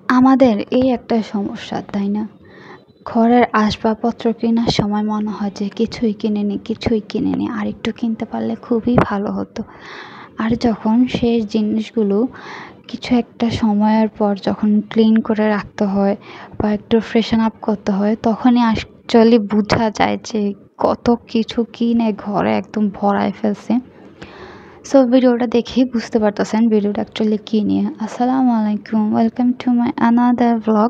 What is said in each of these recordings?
আমাদের এই একটা সমস্যা, তাই না? ঘরের আসবাবপত্র কেনার সময় মনে হয় যে কিছুই কিনে নিই, আরেকটু কিনতে পারলে খুবই ভালো হতো। আর যখন সেই জিনিসগুলো কিছু একটা সময়ের পর যখন ক্লিন করে রাখতে হয় বা একটু ফ্রেশন আপ করতে হয়, তখনই অ্যাকচুয়ালি বোঝা যায় যে কত কিছু কিনে ঘরে একদম ভরায় ফেলছি। সো ভিডিওটা দেখেই বুঝতে পারতেছেন ভিডিওটা অ্যাকচুয়ালি কী নিয়ে। আসসালামু আলাইকুম, welcome to my another blog.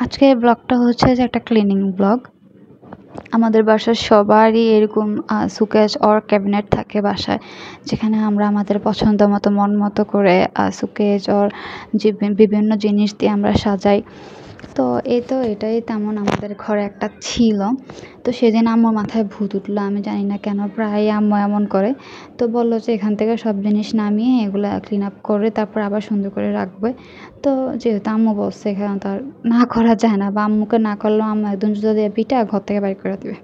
আজকের ব্লগটা হচ্ছে যে একটা ক্লিনিং ব্লগ। আমাদের বাসার সবারই এরকম সুকেস অর ক্যাবিনেট থাকে বাসায়, যেখানে আমরা আমাদের পছন্দ মতো মন মতো করে সুকেস অর যে বিভিন্ন জিনিস দিয়ে আমরা সাজাই। তো এটাই তেমন আমাদের ঘরে একটা ছিল। তো সেদিন আম্মুর মাথায় ভূত উঠলো, আমি জানি না কেন, প্রায় আম্মু এমন করে। তো বললো যে এখান থেকে সব জিনিস নামিয়ে এগুলো ক্লিন আপ করে তারপর আবার সুন্দর করে রাখবে। তো যেহেতু আম্মু বলছে, এখানে তো আর না করা যায় না, বা আম্মুকে না করলেও আম্মু একদম জুতো দিয়ে পিটা ঘর থেকে বাইর করে দেবে।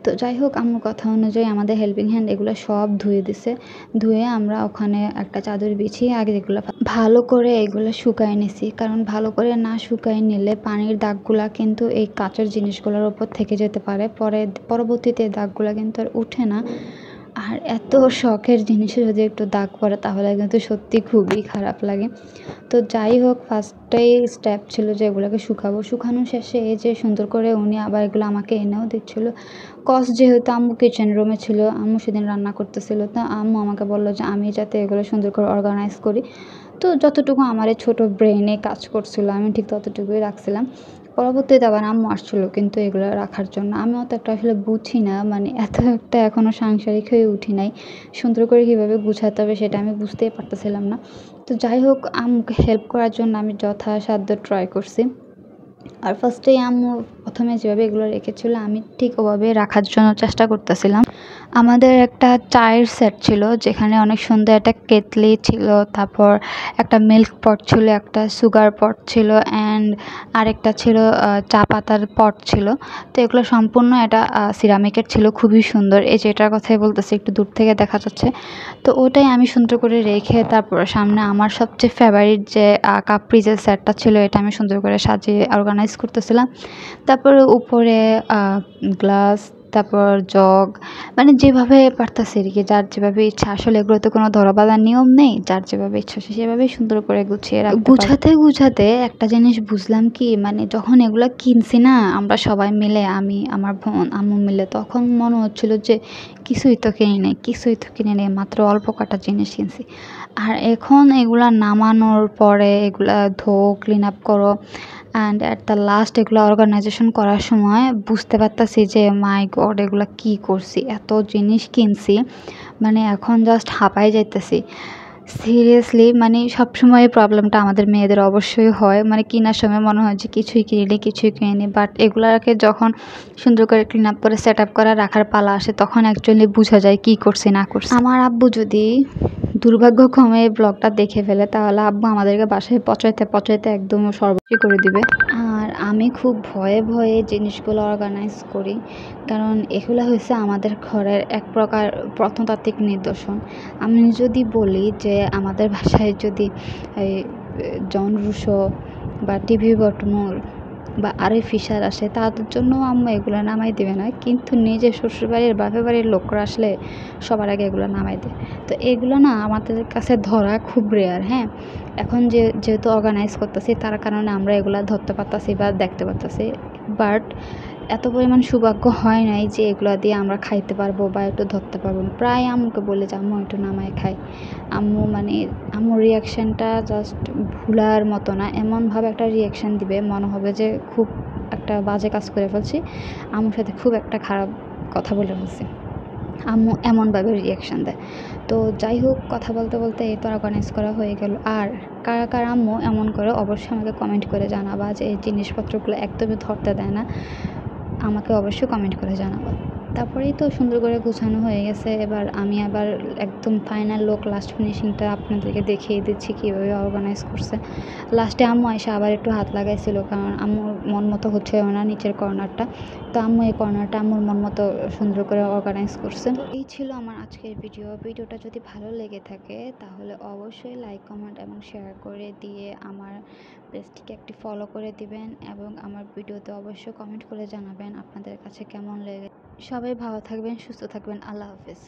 তো যাই হোক, আম্মুর কথা অনুযায়ী আমাদের হেল্পিং হ্যান্ড এগুলো সব ধুয়ে আমরা ওখানে একটা চাদর বিছিয়ে আগে এগুলো ভালো করে এগুলো শুকায় নিছি। কারণ ভালো করে না শুকায় নিলে পানির দাগগুলা কিন্তু এই কাঁচের জিনিসগুলোর ওপর থেকে যেতে পারে, পরবর্তীতে দাগগুলা কিন্তু আর উঠে না। আর এত শখের জিনিসে যদি একটু দাগ পড়ে তাহলে কিন্তু সত্যি খুবই খারাপ লাগে। তো যাই হোক, ফার্স্টেই স্টেপ ছিল যে এগুলোকে শুকাবো। শুকানো শেষে এই যে সুন্দর করে উনি আবার এগুলো আমাকে এনেও দিচ্ছিলো। যেহেতু আম্মু কিচেন রুমে ছিল, আম্মু সেদিন রান্না করতেছিল, তো আম্মু আমাকে বললো যে আমি যাতে এগুলো সুন্দর করে অর্গানাইজ করি। তো যতটুকু আমার এই ছোটো ব্রেনে কাজ করছিল আমি ঠিক ততটুকুই রাখছিলাম। পরবর্তীতে আবার আম্মু আসছিলো কিন্তু এগুলো রাখার জন্য। আমি অত একটা আসলে বুঝি না, মানে এত একটা এখনও সাংসারিক হয়ে উঠি নাই। সুন্দর করে কীভাবে গুছাতে হবে সেটা আমি বুঝতেই পারতেছিলাম না। তো যাই হোক, আম্মুকে হেল্প করার জন্য আমি যথাসাধ্য ট্রাই করছি। আর ফার্স্টেই আম্মু প্রথমে যেভাবে এগুলো রেখেছিল আমি ঠিক ওভাবে রাখার জন্য চেষ্টা করতেছিলাম। আমাদের একটা চায়ের সেট ছিল, যেখানে অনেক সুন্দর একটা কেটলি ছিল, তারপর একটা মিল্ক পট ছিল, একটা সুগার পট ছিল, অ্যান্ড আরেকটা ছিল চা পাতার পট ছিল। তো এগুলো সম্পূর্ণ এটা সিরামিকের ছিল, খুবই সুন্দর। এই যে এটার কথাই বলতেছি, একটু দূর থেকে দেখা যাচ্ছে। তো ওটাই আমি সুন্দর করে রেখে তারপর সামনে আমার সবচেয়ে ফেভারিট যে কাপ্রিজের সেটটা ছিল, এটা আমি সুন্দর করে সাজিয়ে অর্গানাইজ করতেছিলাম। তারপরে উপরে গ্লাস, তারপর জগ, মানে যেভাবে পারতাছি আর কি, যার যেভাবে ইচ্ছা। আসলে এগুলোতে কোনো ধরাবাঁধা নিয়ম নেই, যার যেভাবে ইচ্ছা সেভাবেই সুন্দর করে গুছিয়ে গুছাতে একটা জিনিস বুঝলাম কি, মানে যখন এগুলো কিনছি না আমরা সবাই মিলে, আমি আমার বোন আম্মু মিলে, তখন মনে হচ্ছিল যে কিছুই তো কিনে নেই, মাত্র অল্প কটা জিনিস কিনছি। আর এখন এগুলা নামানোর পরে এগুলা ক্লিন আপ করো, অ্যান্ড অ্যাট দ্য লাস্ট এগুলো অর্গানাইজেশন করার সময় বুঝতে পারতাছি যে মাই গড, এগুলো কী করছি, এত জিনিস কিনছি, মানে এখন জাস্ট হাঁপাই যাইতেছি সিরিয়াসলি। মানে সবসময় এই প্রবলেমটা আমাদের মেয়েদের অবশ্যই হয়, মানে কেনার সময় মনে হয় যে কিছুই কিনিনি, বাট এগুলাকে যখন সুন্দর করে ক্লিন আপ করে সেট আপ করা রাখার পালা আসে, তখন অ্যাকচুয়ালি বোঝা যায় কী করছি না করছি। আমার আব্বু যদি দুর্ভাগ্যক্রমে এই ব্লগটা দেখে ফেলে, তাহলে আব্বু আমাদেরকে বাসায় পচাইতে একদম সর্বস্ব করে দিবে। আর আমি খুব ভয়ে জিনিসগুলো অর্গানাইজ করি, কারণ এগুলো হয়েছে আমাদের ঘরের এক প্রকার প্রত্নতাত্ত্বিক নিদর্শন। আমি যদি বলি যে আমাদের বাসায় যদি এই জন রুশো বা টিভি বটমূল বা আরে ফিশার আসে, তাদের জন্য আম্মু এগুলো নামাই দেবে না, কিন্তু নিজের শ্বশুরবাড়ির বাপের বাড়ির লোকরা আসলে সবার আগে এগুলো নামাই দেয়। তো এগুলো না আমাদের কাছে ধরা খুব রেয়ার। হ্যাঁ, এখন যেহেতু অর্গানাইজ করতেছি, তার কারণে আমরা এগুলো ধরতে পারতেছি বা দেখতে পারতেছি, বাট এত পরিমাণ সৌভাগ্য হয় নাই যে এগুলো দিয়ে আমরা খাইতে পারবো বা একটু ধরতে পারবো। প্রায় আম্মুকে বলে যে আম্মু একটু নামায় খাই, আম্মুর রিয়াকশানটা জাস্ট ভুলার মতো না, এমনভাবে একটা রিয়াকশান দিবে মনে হবে যে খুব একটা বাজে কাজ করে ফেলছি, আম্মুর সাথে খুব একটা খারাপ কথা বলে ফেলছি। আম্মু এমনভাবে রিয়াকশান দেয়। তো যাই হোক, কথা বলতে এই তো অর্গানাইজ করা হয়ে গেল। আর কারা আম্মু এমন করে অবশ্যই আমাকে কমেন্ট করে জানাবা যে এই জিনিসপত্রগুলো একদমই ধরতে দেয় না, আমাকে অবশ্যই কমেন্ট করে জানাবা। তারপরেই তো সুন্দর করে গোছানো হয়ে গেছে। এবার আমি আবার একদম ফাইনাল লুক লাস্ট ফিনিশিংটা আপনাদেরকে দেখিয়ে দিচ্ছি কীভাবে অর্গানাইজ করছে। লাস্টে আম্মু এসে আবার একটু হাত লাগাইছিল, কারণ আম্মুর মন মতো হচ্ছিল না নিচের কর্নারটা। তো আম্মু এই কর্নারটা আম্মুর মন মতো সুন্দর করে অর্গানাইজ করছে। তো এই ছিল আমার আজকের ভিডিওটা যদি ভালো লেগে থাকে তাহলে অবশ্যই লাইক, কমেন্ট এবং শেয়ার করে দিয়ে আমার পেজটিকে একটি ফলো করে দিবেন এবং আমার ভিডিওতে অবশ্যই কমেন্ট করে জানাবেন আপনাদের কাছে কেমন লেগে। সবাই ভালো থাকবেন, সুস্থ থাকবেন। আল্লাহ হাফেজ।